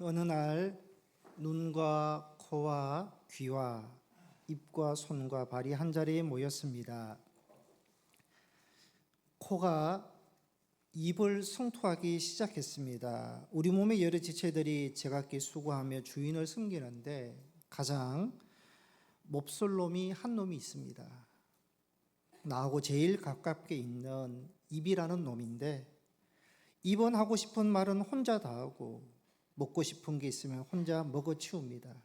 어느 날 눈과 코와 귀와 입과 손과 발이 한자리에 모였습니다. 코가 입을 성토하기 시작했습니다. 우리 몸의 여러 지체들이 제각기 수고하며 주인을 섬기는데 가장 몹쓸 놈이 한 놈이 있습니다. 나하고 제일 가깝게 있는 입이라는 놈인데, 입은 하고 싶은 말은 혼자 다 하고 먹고 싶은 게 있으면 혼자 먹어치웁니다.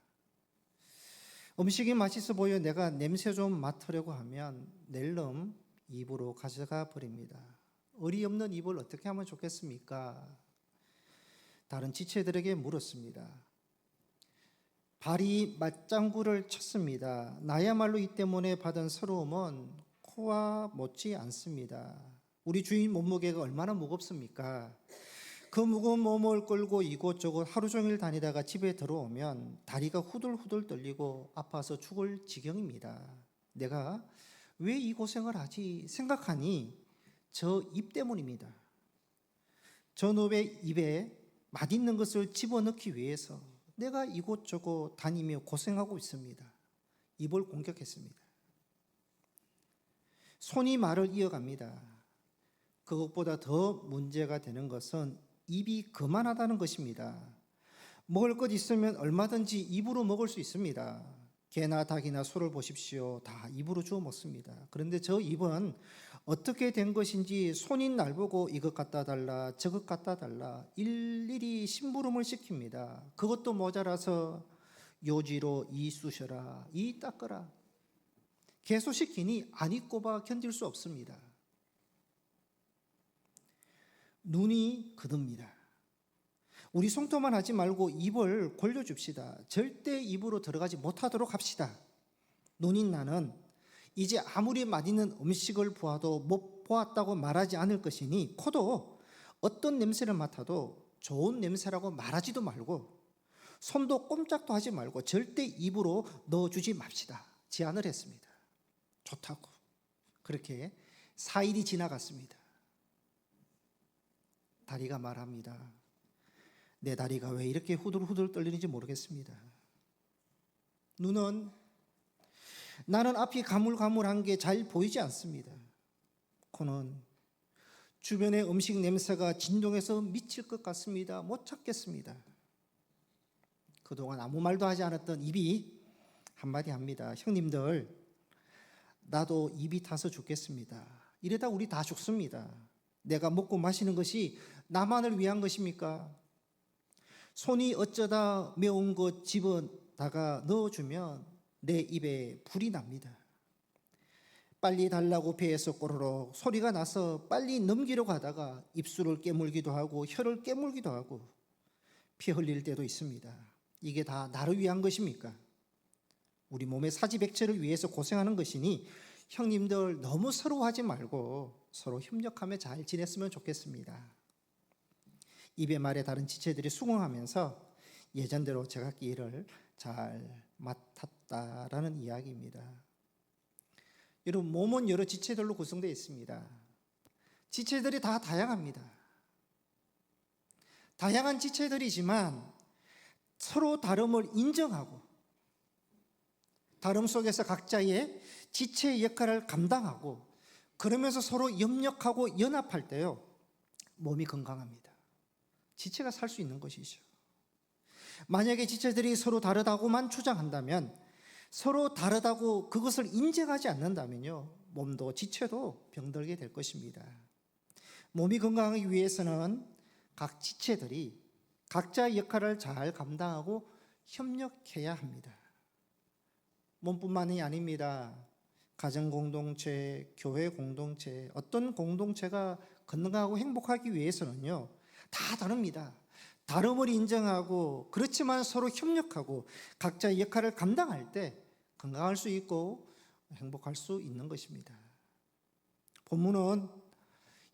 음식이 맛있어 보여 내가 냄새 좀 맡으려고 하면 낼름 입으로 가져가 버립니다. 어리없는 입을 어떻게 하면 좋겠습니까? 다른 지체들에게 물었습니다. 발이 맞장구를 쳤습니다. 나야말로 이 때문에 받은 서러움은 코와 못지 않습니다. 우리 주인 몸무게가 얼마나 무겁습니까? 그 무거운 몸을 끌고 이곳저곳 하루 종일 다니다가 집에 들어오면 다리가 후들후들 떨리고 아파서 죽을 지경입니다. 내가 왜 이 고생을 하지 생각하니 저 입 때문입니다. 저 놈의 입에 맛있는 것을 집어넣기 위해서 내가 이곳저곳 다니며 고생하고 있습니다. 입을 공격했습니다. 손이 말을 이어갑니다. 그것보다 더 문제가 되는 것은 입이 그만하다는 것입니다. 먹을 것 있으면 얼마든지 입으로 먹을 수 있습니다. 개나 닭이나 소를 보십시오. 다 입으로 주워 먹습니다. 그런데 저 입은 어떻게 된 것인지 손이 날 보고 이것 갖다 달라 저것 갖다 달라 일일이 심부름을 시킵니다. 그것도 모자라서 요지로 이 쑤셔라 이 닦아라 계속 시키니 안 입고봐 견딜 수 없습니다. 눈이 거듭니다. 우리 성토만 하지 말고 입을 골려줍시다. 절대 입으로 들어가지 못하도록 합시다. 눈인 나는 이제 아무리 맛있는 음식을 보아도 못 보았다고 말하지 않을 것이니 코도 어떤 냄새를 맡아도 좋은 냄새라고 말하지도 말고 손도 꼼짝도 하지 말고 절대 입으로 넣어주지 맙시다. 제안을 했습니다. 좋다고. 그렇게 4일이 지나갔습니다. 다리가 말합니다. 내 다리가 왜 이렇게 후들후들 떨리는지 모르겠습니다. 눈은 나는 앞이 가물가물한 게 잘 보이지 않습니다. 코는 주변의 음식 냄새가 진동해서 미칠 것 같습니다. 못 찾겠습니다. 그동안 아무 말도 하지 않았던 입이 한마디 합니다. 형님들, 나도 입이 타서 죽겠습니다. 이러다 우리 다 죽습니다. 내가 먹고 마시는 것이 나만을 위한 것입니까? 손이 어쩌다 매운 것 집어다가 넣어주면 내 입에 불이 납니다. 빨리 달라고 배에서 꼬르륵 소리가 나서 빨리 넘기려고 하다가 입술을 깨물기도 하고 혀를 깨물기도 하고 피 흘릴 때도 있습니다. 이게 다 나를 위한 것입니까? 우리 몸의 사지백체를 위해서 고생하는 것이니 형님들 너무 서러워하지 말고 서로 협력하며 잘 지냈으면 좋겠습니다. 입의 말에 다른 지체들이 수긍하면서 예전대로 제각기 일을 잘 맡았다라는 이야기입니다. 여러분, 몸은 여러 지체들로 구성되어 있습니다. 지체들이 다 다양합니다. 다양한 지체들이지만 서로 다름을 인정하고 다름 속에서 각자의 지체의 역할을 감당하고 그러면서 서로 협력하고 연합할 때요, 몸이 건강합니다. 지체가 살 수 있는 것이죠. 만약에 지체들이 서로 다르다고만 주장한다면, 서로 다르다고 그것을 인정하지 않는다면요, 몸도 지체도 병들게 될 것입니다. 몸이 건강하기 위해서는 각 지체들이 각자의 역할을 잘 감당하고 협력해야 합니다. 몸뿐만이 아닙니다. 가정 공동체, 교회 공동체, 어떤 공동체가 건강하고 행복하기 위해서는요, 다 다릅니다. 다름을 인정하고 그렇지만 서로 협력하고 각자의 역할을 감당할 때 건강할 수 있고 행복할 수 있는 것입니다. 본문은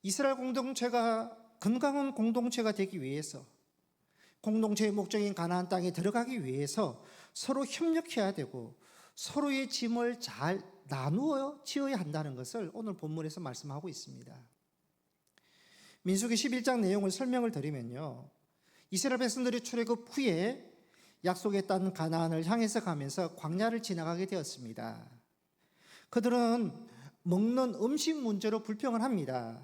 이스라엘 공동체가 건강한 공동체가 되기 위해서, 공동체의 목적인 가나안 땅에 들어가기 위해서 서로 협력해야 되고 서로의 짐을 잘 나누어 지어야 한다는 것을 오늘 본문에서 말씀하고 있습니다. 민수기 11장 내용을 설명을 드리면요, 이스라엘 백성들이 출애굽 후에 약속의 땅 가나안을 향해서 가면서 광야를 지나가게 되었습니다. 그들은 먹는 음식 문제로 불평을 합니다.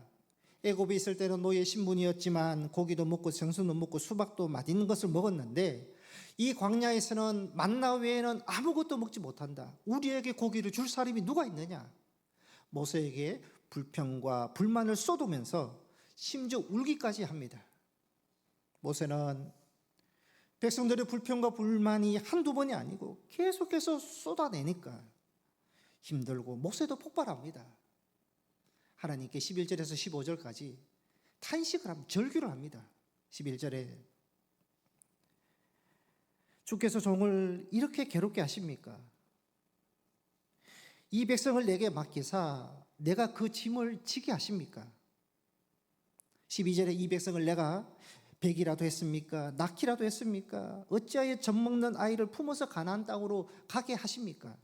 애굽에 있을 때는 노예 신분이었지만 고기도 먹고 생선도 먹고 수박도 맛있는 것을 먹었는데 이 광야에서는 만나 외에는 아무것도 먹지 못한다. 우리에게 고기를 줄 사람이 누가 있느냐? 모세에게 불평과 불만을 쏟으면서 심지어 울기까지 합니다. 모세는 백성들의 불평과 불만이 한두 번이 아니고 계속해서 쏟아내니까 힘들고 목소리도 폭발합니다. 하나님께 11절에서 15절까지 탄식을 합니다. 절규를 합니다. 11절에 주께서 종을 이렇게 괴롭게 하십니까? 이 백성을 내게 맡기사 내가 그 짐을 지게 하십니까? 12절에 이 백성을 내가 백이라도 했습니까? 낳기라도 했습니까? 어찌하여 젖먹는 아이를 품어서 가나안 땅으로 가게 하십니까?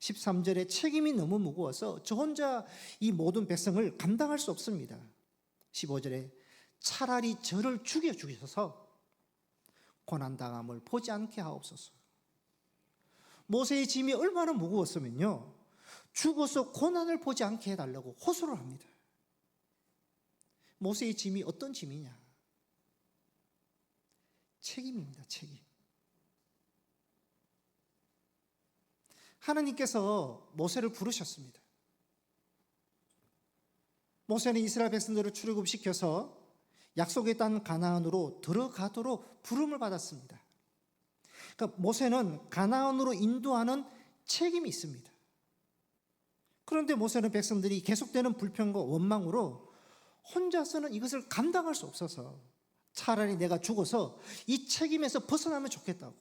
13절에 책임이 너무 무거워서 저 혼자 이 모든 백성을 감당할 수 없습니다. 15절에 차라리 저를 죽여 주셔서 고난당함을 보지 않게 하옵소서. 모세의 짐이 얼마나 무거웠으면요, 죽어서 고난을 보지 않게 해달라고 호소를 합니다. 모세의 짐이 어떤 짐이냐? 책임입니다. 책임. 하나님께서 모세를 부르셨습니다. 모세는 이스라엘 백성들을 출애굽시켜서 약속의 땅 가나안으로 들어가도록 부름을 받았습니다. 그러니까 모세는 가나안으로 인도하는 책임이 있습니다. 그런데 모세는 백성들이 계속되는 불평과 원망으로 혼자서는 이것을 감당할 수 없어서 차라리 내가 죽어서 이 책임에서 벗어나면 좋겠다고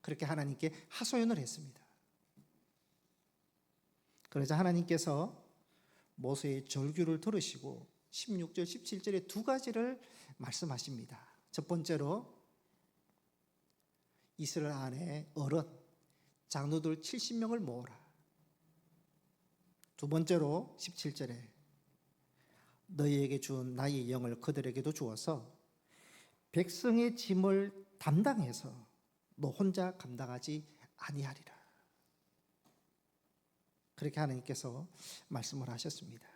그렇게 하나님께 하소연을 했습니다. 그러자 하나님께서 모세의 절규를 들으시고 16절, 17절에 두 가지를 말씀하십니다. 첫 번째로 이스라엘 안에 어른, 장로들 70명을 모으라. 두 번째로 17절에 너희에게 준 나의 영을 그들에게도 주어서 백성의 짐을 담당해서 너 혼자 감당하지 아니하리라. 그렇게 하나님께서 말씀을 하셨습니다.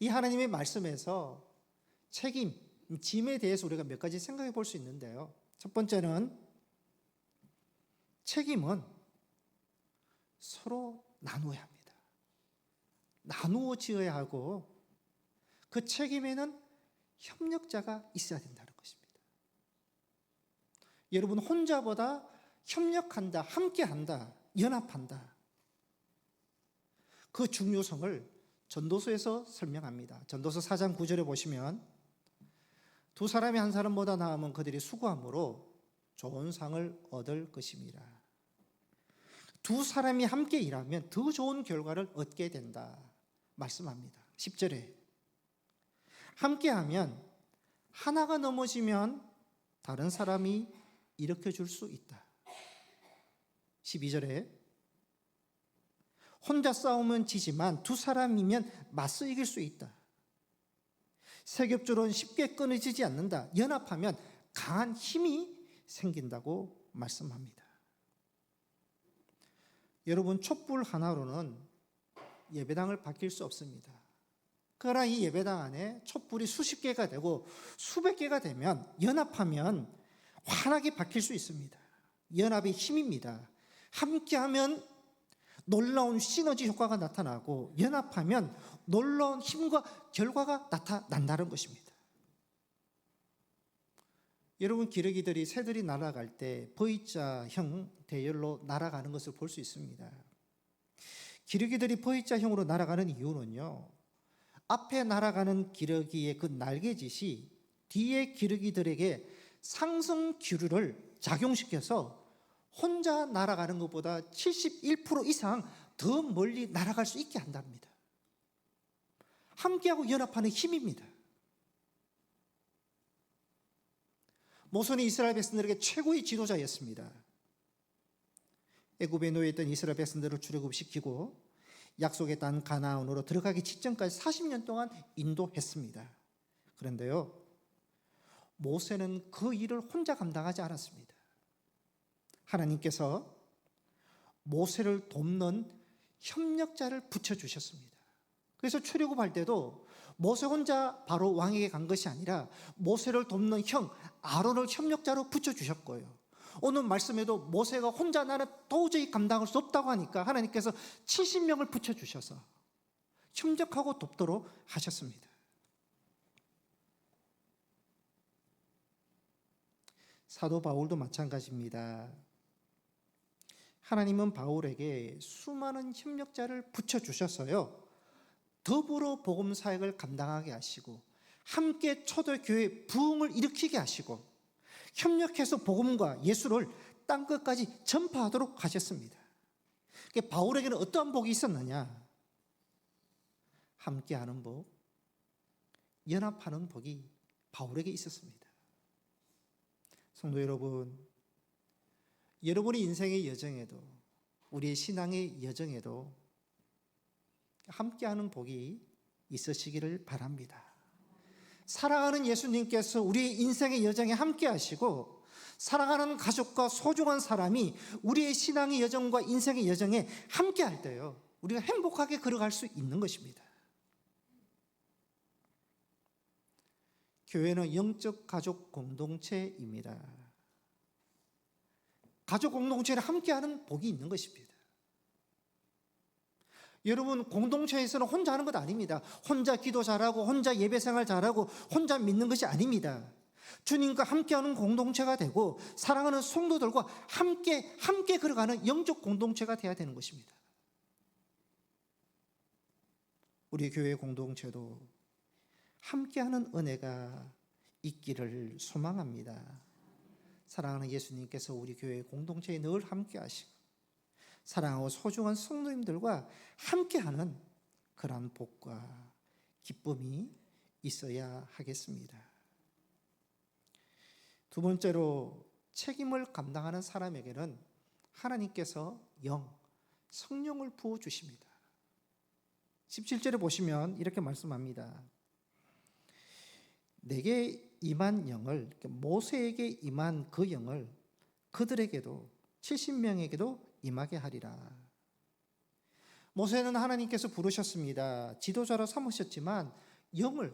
이 하나님의 말씀에서 책임, 짐에 대해서 우리가 몇 가지 생각해 볼 수 있는데요. 첫 번째는 책임은 서로 나누어야 합니다. 나누어 지어야 하고 그 책임에는 협력자가 있어야 된다는 것입니다. 여러분, 혼자보다 협력한다, 함께한다, 연합한다. 그 중요성을 전도서에서 설명합니다. 전도서 4장 9절에 보시면 두 사람이 한 사람보다 나으면 그들이 수고함으로 좋은 상을 얻을 것입니다. 두 사람이 함께 일하면 더 좋은 결과를 얻게 된다 말씀합니다. 10절에 함께하면 하나가 넘어지면 다른 사람이 일으켜 줄 수 있다. 12절에 혼자 싸우면 지지만 두 사람이면 맞서 이길 수 있다. 세겹줄은 쉽게 끊어지지 않는다. 연합하면 강한 힘이 생긴다고 말씀합니다. 여러분, 촛불 하나로는 예배당을 바뀔 수 없습니다. 그러나 이 예배당 안에 촛불이 수십 개가 되고 수백 개가 되면 연합하면 환하게 바뀔 수 있습니다. 연합의 힘입니다. 함께하면 놀라운 시너지 효과가 나타나고 연합하면 놀라운 힘과 결과가 나타난다는 것입니다. 여러분, 기러기들이 새들이 날아갈 때 V자형 대열로 날아가는 것을 볼 수 있습니다. 기러기들이 V자형으로 날아가는 이유는요, 앞에 날아가는 기러기의 그 날개짓이 뒤에 기러기들에게 상승 기류를 작용시켜서 혼자 날아가는 것보다 71% 이상 더 멀리 날아갈 수 있게 한답니다. 함께하고 연합하는 힘입니다. 모세는 이스라엘 백성들에게 최고의 지도자였습니다. 애굽에 놓여있던 이스라엘 백성들을 출애굽시키고 약속의 땅 가나안으로 들어가기 직전까지 40년 동안 인도했습니다. 그런데요, 모세는 그 일을 혼자 감당하지 않았습니다. 하나님께서 모세를 돕는 협력자를 붙여주셨습니다. 그래서 출애굽할 때도 모세 혼자 바로 왕에게 간 것이 아니라 모세를 돕는 형 아론을 협력자로 붙여주셨고요. 오늘 말씀에도 모세가 혼자 나는 도저히 감당할 수 없다고 하니까 하나님께서 70명을 붙여주셔서 협력하고 돕도록 하셨습니다. 사도 바울도 마찬가지입니다. 하나님은 바울에게 수많은 협력자를 붙여주셔서요, 더불어 복음 사역을 감당하게 하시고 함께 초대교회 부흥을 일으키게 하시고 협력해서 복음과 예수를 땅끝까지 전파하도록 하셨습니다. 바울에게는 어떠한 복이 있었느냐? 함께하는 복, 연합하는 복이 바울에게 있었습니다. 성도 여러분, 여러분의 인생의 여정에도, 우리의 신앙의 여정에도 함께하는 복이 있으시기를 바랍니다. 사랑하는 예수님께서 우리의 인생의 여정에 함께 하시고 사랑하는 가족과 소중한 사람이 우리의 신앙의 여정과 인생의 여정에 함께 할 때요, 우리가 행복하게 걸어갈 수 있는 것입니다. 교회는 영적 가족 공동체입니다. 가족 공동체를 함께하는 복이 있는 것입니다. 여러분, 공동체에서는 혼자 하는 것 아닙니다. 혼자 기도 잘하고 혼자 예배 생활 잘하고 혼자 믿는 것이 아닙니다. 주님과 함께하는 공동체가 되고 사랑하는 성도들과 함께 걸어가는 영적 공동체가 되어야 되는 것입니다. 우리 교회 공동체도 함께하는 은혜가 있기를 소망합니다. 사랑하는 예수님께서 우리 교회 공동체에 늘 함께 하시고 사랑하고 소중한 성도님들과 함께하는 그런 복과 기쁨이 있어야 하겠습니다. 두 번째로, 책임을 감당하는 사람에게는 하나님께서 성령을 부어주십니다. 17절에 보시면 이렇게 말씀합니다. 내게 임한 영을, 모세에게 임한 그 영을 그들에게도 70명에게도 임하게 하리라. 모세는 하나님께서 부르셨습니다. 지도자로 삼으셨지만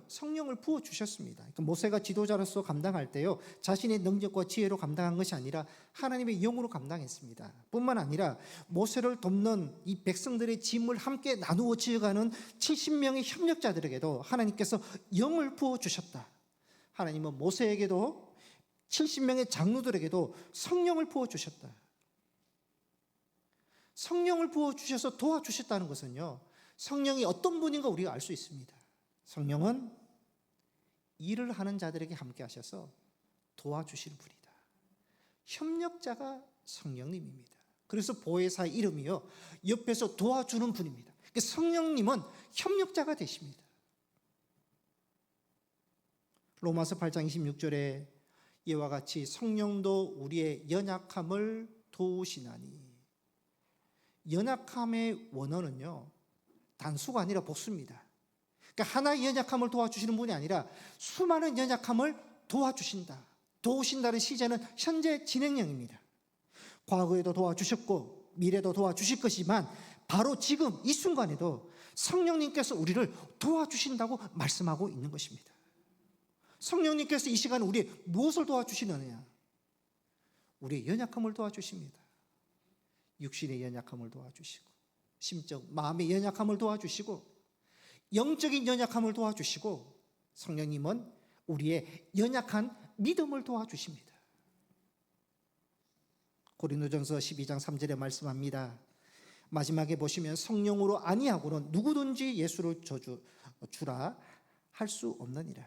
성령을 부어주셨습니다. 모세가 지도자로서 감당할 때요, 자신의 능력과 지혜로 감당한 것이 아니라 하나님의 영으로 감당했습니다. 뿐만 아니라 모세를 돕는 이 백성들의 짐을 함께 나누어 지어가는 70명의 협력자들에게도 하나님께서 영을 부어주셨다. 하나님은 모세에게도 70명의 장로들에게도 성령을 부어주셨다. 성령을 부어주셔서 도와주셨다는 것은요, 성령이 어떤 분인가 우리가 알 수 있습니다. 성령은 일을 하는 자들에게 함께 하셔서 도와주시는 분이다. 협력자가 성령님입니다. 그래서 보혜사의 이름이요, 옆에서 도와주는 분입니다. 성령님은 협력자가 되십니다. 로마서 8장 26절에 이와 같이 성령도 우리의 연약함을 도우시나니. 연약함의 원어는요, 단수가 아니라 복수입니다. 그러니까 하나의 연약함을 도와주시는 분이 아니라 수많은 연약함을 도와주신다. 도우신다는 시제는 현재 진행형입니다. 과거에도 도와주셨고 미래도 도와주실 것이지만 바로 지금 이 순간에도 성령님께서 우리를 도와주신다고 말씀하고 있는 것입니다. 성령님께서 이 시간에 우리의 무엇을 도와주시느냐? 우리의 연약함을 도와주십니다. 육신의 연약함을 도와주시고 심적, 마음의 연약함을 도와주시고 영적인 연약함을 도와주시고 성령님은 우리의 연약한 믿음을 도와주십니다. 고린도전서 12장 3절에 말씀합니다. 마지막에 보시면 성령으로 아니하고는 누구든지 예수를 주라 할 수 없느니라.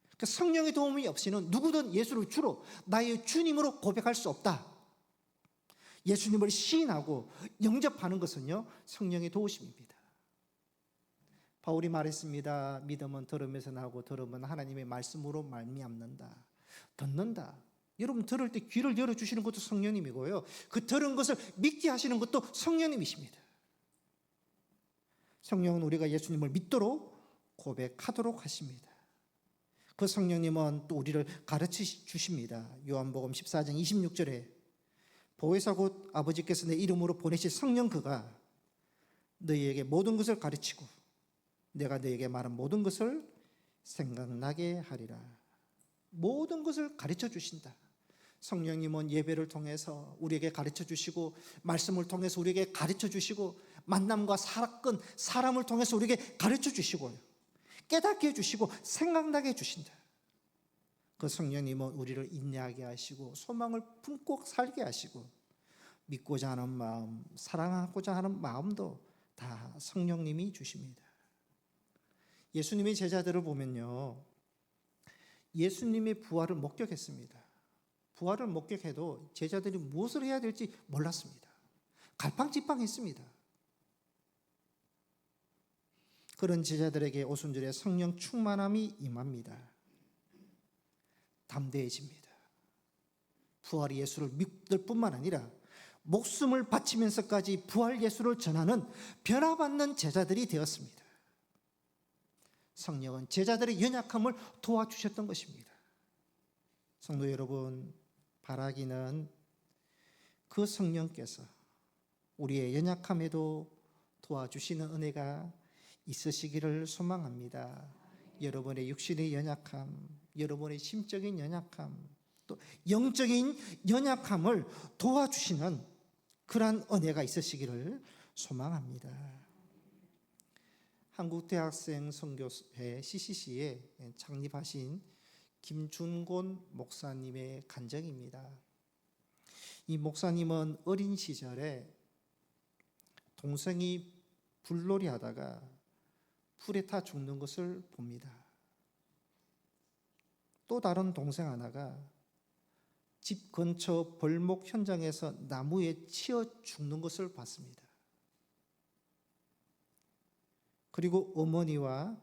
그러니까 성령의 도움이 없이는 누구든 예수를 주로 나의 주님으로 고백할 수 없다. 예수님을 시인하고 영접하는 것은요, 성령의 도우심입니다. 바울이 말했습니다. 믿음은 들음에서 나고 들음은 하나님의 말씀으로 말미암는다. 듣는다. 여러분, 들을 때 귀를 열어주시는 것도 성령님이고요, 그 들은 것을 믿게 하시는 것도 성령님이십니다. 성령은 우리가 예수님을 믿도록 고백하도록 하십니다. 그 성령님은 또 우리를 가르쳐 주십니다. 요한복음 14장 26절에 보혜사 곧 아버지께서 내 이름으로 보내실 성령 그가 너희에게 모든 것을 가르치고 내가 너희에게 말한 모든 것을 생각나게 하리라. 모든 것을 가르쳐 주신다. 성령님은 예배를 통해서 우리에게 가르쳐 주시고 말씀을 통해서 우리에게 가르쳐 주시고 만남과 사건, 사람을 통해서 우리에게 가르쳐 주시고요. 깨닫게 해주시고 생각나게 해주신다. 그 성령님은 우리를 인내하게 하시고 소망을 품고 살게 하시고 믿고자 하는 마음, 사랑하고자 하는 마음도 다 성령님이 주십니다. 예수님의 제자들을 보면요, 예수님의 부활을 목격했습니다. 부활을 목격해도 제자들이 무엇을 해야 될지 몰랐습니다. 갈팡질팡했습니다. 그런 제자들에게 오순절에 성령 충만함이 임합니다. 담대해집니다. 부활 예수를 믿을 뿐만 아니라 목숨을 바치면서까지 부활 예수를 전하는 변화받는 제자들이 되었습니다. 성령은 제자들의 연약함을 도와주셨던 것입니다. 성도 여러분, 바라기는 그 성령께서 우리의 연약함에도 도와주시는 은혜가 있으시기를 소망합니다. 여러분의 육신의 연약함, 여러분의 심적인 연약함, 또 영적인 연약함을 도와주시는 그러한 은혜가 있으시기를 소망합니다. 한국대학생 선교회 CCC에 창립하신 김준곤 목사님의 간증입니다. 이 목사님은 어린 시절에 동생이 불놀이 하다가 불에 타 죽는 것을 봅니다. 또 다른 동생 하나가 집 근처 벌목 현장에서 나무에 치여 죽는 것을 봤습니다. 그리고 어머니와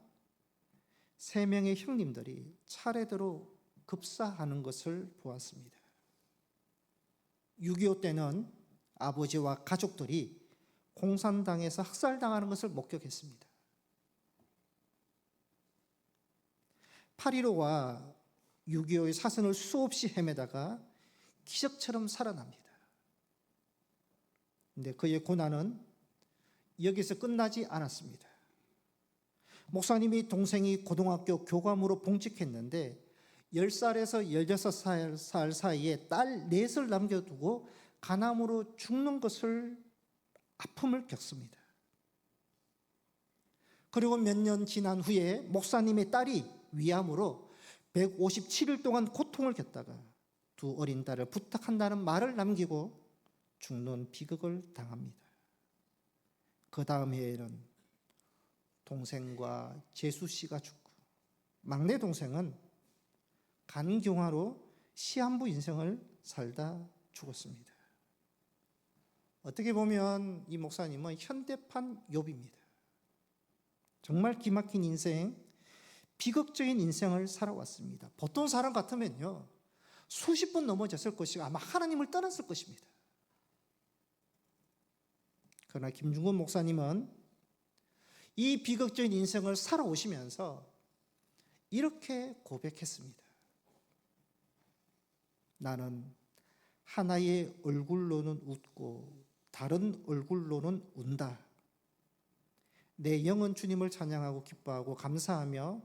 3명의 형님들이 차례대로 급사하는 것을 보았습니다. 6.25 때는 아버지와 가족들이 공산당에서 학살당하는 것을 목격했습니다. 8.15와 6.25의 사선을 수없이 헤매다가 기적처럼 살아납니다. 그런데 그의 고난은 여기서 끝나지 않았습니다. 목사님이 동생이 고등학교 교감으로 봉직했는데 10살에서 16살 사이에 딸 4을 남겨두고 간암으로 죽는 것을 아픔을 겪습니다. 그리고 몇 년 지난 후에 목사님의 딸이 위암으로 157일 동안 고통을 겪다가 2 어린 딸을 부탁한다는 말을 남기고 죽는 비극을 당합니다. 그 다음 해에는 동생과 재수 씨가 죽고 막내 동생은 간경화로 시한부 인생을 살다 죽었습니다. 어떻게 보면 이 목사님은 현대판 욥입니다. 정말 기막힌 인생, 비극적인 인생을 살아왔습니다. 보통 사람 같으면요, 수십 번 넘어졌을 것이고 아마 하나님을 떠났을 것입니다. 그러나 김준곤 목사님은 이 비극적인 인생을 살아오시면서 이렇게 고백했습니다. 나는 하나의 얼굴로는 웃고 다른 얼굴로는 운다. 내 영은 주님을 찬양하고 기뻐하고 감사하며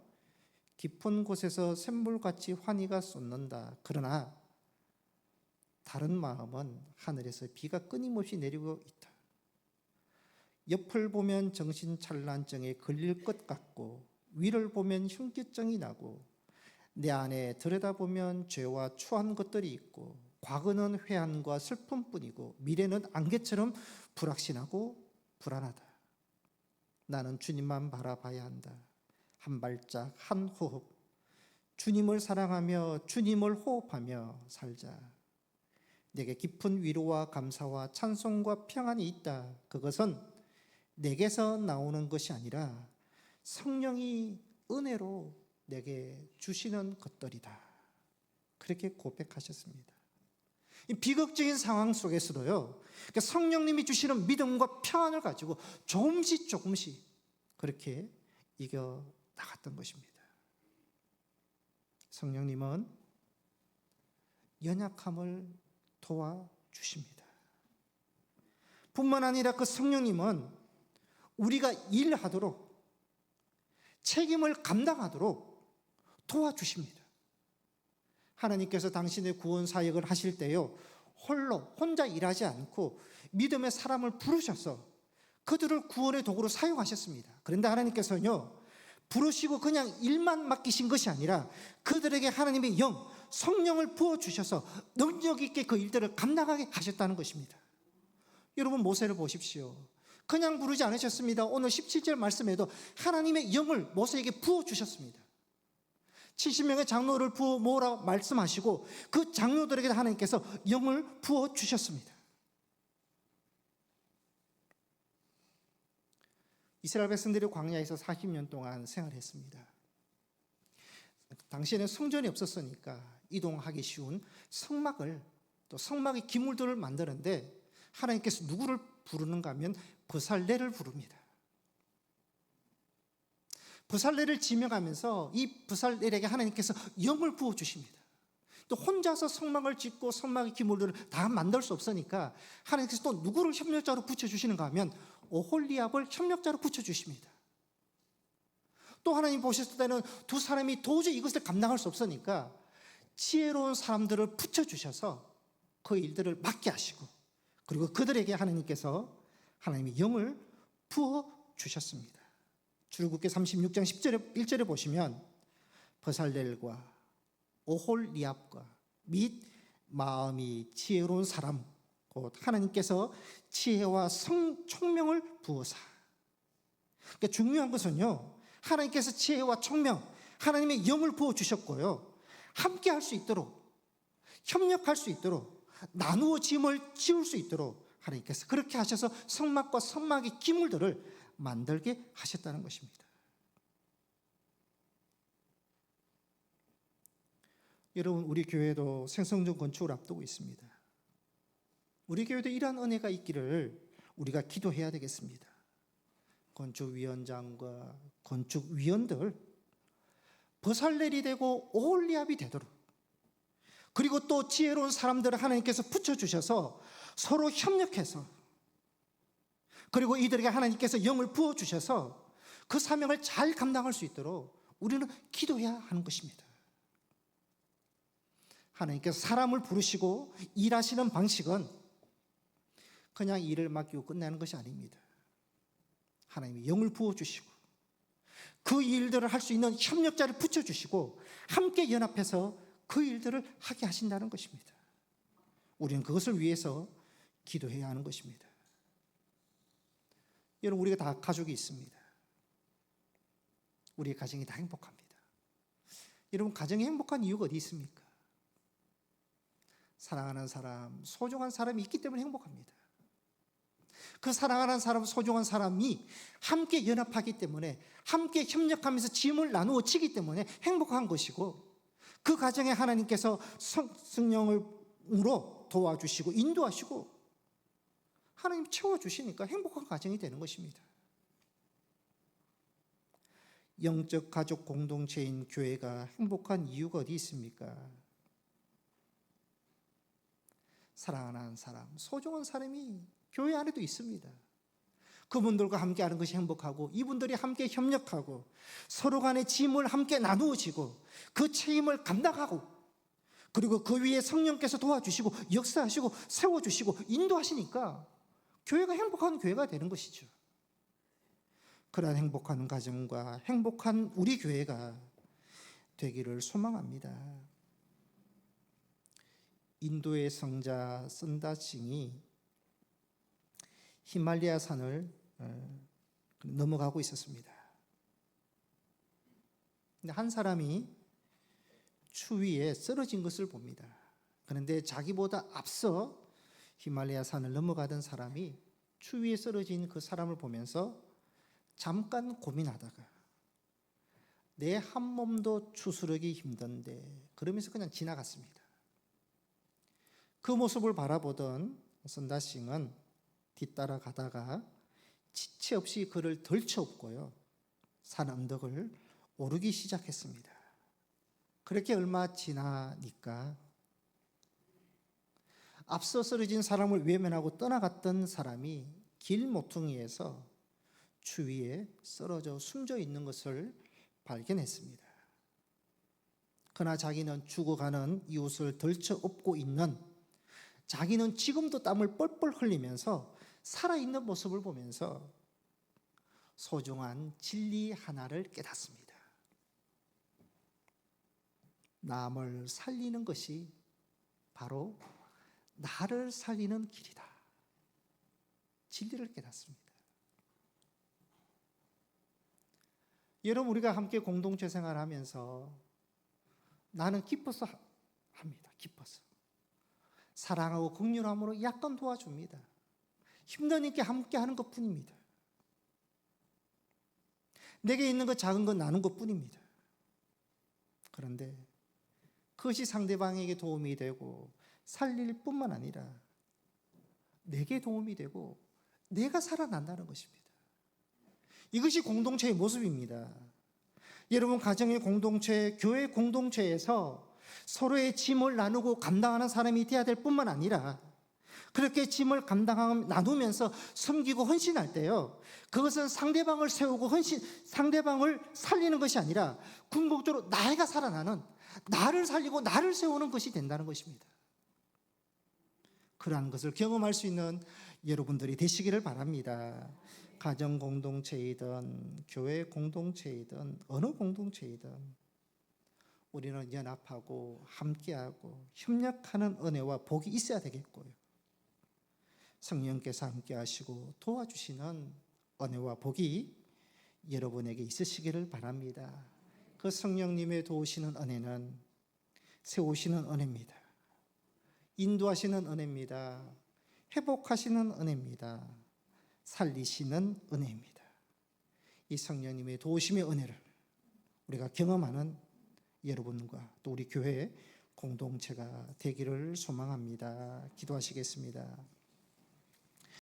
깊은 곳에서 샘물같이 환희가 쏟는다. 그러나 다른 마음은 하늘에서 비가 끊임없이 내리고 있다. 옆을 보면 정신찬란증에 걸릴 것 같고 위를 보면 현기증이 나고 내 안에 들여다보면 죄와 추한 것들이 있고 과거는 회한과 슬픔뿐이고 미래는 안개처럼 불확신하고 불안하다. 나는 주님만 바라봐야 한다. 한 발짝 한 호흡 주님을 사랑하며 주님을 호흡하며 살자. 내게 깊은 위로와 감사와 찬송과 평안이 있다. 그것은 내게서 나오는 것이 아니라 성령이 은혜로 내게 주시는 것들이다. 그렇게 고백하셨습니다. 이 비극적인 상황 속에서도요, 성령님이 주시는 믿음과 평안을 가지고 조금씩 그렇게 이겨 나갔던 것입니다. 성령님은 연약함을 도와주십니다. 뿐만 아니라 그 성령님은 우리가 일하도록, 책임을 감당하도록 도와주십니다. 하나님께서 당신의 구원 사역을 하실 때요, 혼자 일하지 않고 믿음의 사람을 부르셔서 그들을 구원의 도구로 사용하셨습니다. 그런데 하나님께서는요, 부르시고 그냥 일만 맡기신 것이 아니라 그들에게 하나님의 영, 성령을 부어주셔서 능력 있게 그 일들을 감당하게 하셨다는 것입니다. 여러분, 모세를 보십시오. 그냥 부르지 않으셨습니다. 오늘 17절 말씀에도 하나님의 영을 모세에게 부어주셨습니다. 70명의 장로를 부어 모으라 말씀하시고 그 장로들에게 하나님께서 영을 부어주셨습니다. 이스라엘 백성들이 광야에서 40년 동안 생활했습니다. 당시에는 성전이 없었으니까 이동하기 쉬운 성막을, 또 성막의 기물들을 만드는데 하나님께서 누구를 부르는가 하면 브살렐을 부릅니다. 브살렐을 지명하면서 이 브살렐에게 하나님께서 영을 부어주십니다. 또 혼자서 성막을 짓고 성막의 기물들을 다 만들 수 없으니까 하나님께서 또 누구를 협력자로 붙여주시는가 하면 오홀리압을 협력자로 붙여주십니다. 또 하나님 보셨을 때는 두 사람이 도저히 이것을 감당할 수 없으니까 지혜로운 사람들을 붙여주셔서 그 일들을 맡게 하시고, 그리고 그들에게 하나님께서 하나님의 영을 부어주셨습니다. 출애굽기 36장 1절에 보시면 브살렐과 오홀리압과 및 마음이 지혜로운 사람, 곧 하나님께서 지혜와 총명을 부어사. 그러니까 중요한 것은요, 하나님께서 지혜와 총명, 하나님의 영을 부어주셨고요, 함께 할 수 있도록, 협력할 수 있도록, 나누어 짐을 지울 수 있도록 하나님께서 그렇게 하셔서 성막과 성막의 기물들을 만들게 하셨다는 것입니다. 여러분, 우리 교회도 생성전 건축을 앞두고 있습니다. 우리 교회도 이러한 은혜가 있기를 우리가 기도해야 되겠습니다. 건축위원장과 건축위원들 브살렐이 되고 오홀리압이 되도록, 그리고 또 지혜로운 사람들을 하나님께서 붙여주셔서 서로 협력해서, 그리고 이들에게 하나님께서 영을 부어주셔서 그 사명을 잘 감당할 수 있도록 우리는 기도해야 하는 것입니다. 하나님께서 사람을 부르시고 일하시는 방식은 그냥 일을 맡기고 끝내는 것이 아닙니다. 하나님이 영을 부어주시고 그 일들을 할 수 있는 협력자를 붙여주시고 함께 연합해서 그 일들을 하게 하신다는 것입니다. 우리는 그것을 위해서 기도해야 하는 것입니다. 여러분, 우리가 다 가족이 있습니다. 우리의 가정이 다 행복합니다. 여러분, 가정이 행복한 이유가 어디 있습니까? 사랑하는 사람, 소중한 사람이 있기 때문에 행복합니다. 그 사랑하는 사람, 소중한 사람이 함께 연합하기 때문에, 함께 협력하면서 짐을 나누어 지기 때문에 행복한 것이고, 그 가정에 하나님께서 성령으로 도와주시고 인도하시고 하나님 채워주시니까 행복한 가정이 되는 것입니다. 영적 가족 공동체인 교회가 행복한 이유가 어디 있습니까? 사랑하는 사람, 소중한 사람이 교회 안에도 있습니다. 그분들과 함께하는 것이 행복하고, 이분들이 함께 협력하고 서로 간의 짐을 함께 나누어지고 그 책임을 감당하고, 그리고 그 위에 성령께서 도와주시고 역사하시고 세워주시고 인도하시니까 교회가 행복한 교회가 되는 것이죠. 그러한 행복한 가정과 행복한 우리 교회가 되기를 소망합니다. 인도의 성자 선다싱이 히말라야 산을 넘어가고 있었습니다. 근데 한 사람이 추위에 쓰러진 것을 봅니다. 그런데 자기보다 앞서 히말라야 산을 넘어가던 사람이 추위에 쓰러진 그 사람을 보면서 잠깐 고민하다가 내 한 몸도 추스르기 힘든데 그러면서 그냥 지나갔습니다. 그 모습을 바라보던 선다싱은 뒤따라 가다가 지체 없이 그를 덜쳐업고요, 산 언덕을 오르기 시작했습니다. 그렇게 얼마 지나니까 앞서 쓰러진 사람을 외면하고 떠나갔던 사람이 길 모퉁이에서 추위에 쓰러져 숨져 있는 것을 발견했습니다. 그러나 자기는 죽어가는 이웃을 덜쳐 업고 있는, 자기는 지금도 땀을 뻘뻘 흘리면서 살아있는 모습을 보면서 소중한 진리 하나를 깨닫습니다. 남을 살리는 것이 바로 나를 살리는 길이다. 진리를 깨닫습니다. 여러분, 우리가 함께 공동체 생활하면서 나는 기뻐서 합니다. 기뻐서. 사랑하고 긍휼함으로 약간 도와줍니다. 힘드니까 함께 하는 것뿐입니다. 내게 있는 것 작은 건 나눈 것뿐입니다. 그런데 그것이 상대방에게 도움이 되고 살릴 뿐만 아니라 내게 도움이 되고 내가 살아난다는 것입니다. 이것이 공동체의 모습입니다. 여러분, 가정의 공동체, 교회 공동체에서 서로의 짐을 나누고 감당하는 사람이 되어야 될 뿐만 아니라 그렇게 짐을 나누면서 섬기고 헌신할 때요, 그것은 상대방을 세우고 상대방을 살리는 것이 아니라 궁극적으로 나가 살아나는, 나를 살리고 나를 세우는 것이 된다는 것입니다. 그러한 것을 경험할 수 있는 여러분들이 되시기를 바랍니다. 가정 공동체이든 교회 공동체이든 어느 공동체이든 우리는 연합하고 함께하고 협력하는 은혜와 복이 있어야 되겠고요, 성령께서 함께 하시고 도와주시는 은혜와 복이 여러분에게 있으시기를 바랍니다. 그 성령님의 도우시는 은혜는 세우시는 은혜입니다. 인도하시는 은혜입니다. 회복하시는 은혜입니다. 살리시는 은혜입니다. 이 성령님의 도우심의 은혜를 우리가 경험하는 여러분과 또 우리 교회 공동체가 되기를 소망합니다. 기도하시겠습니다.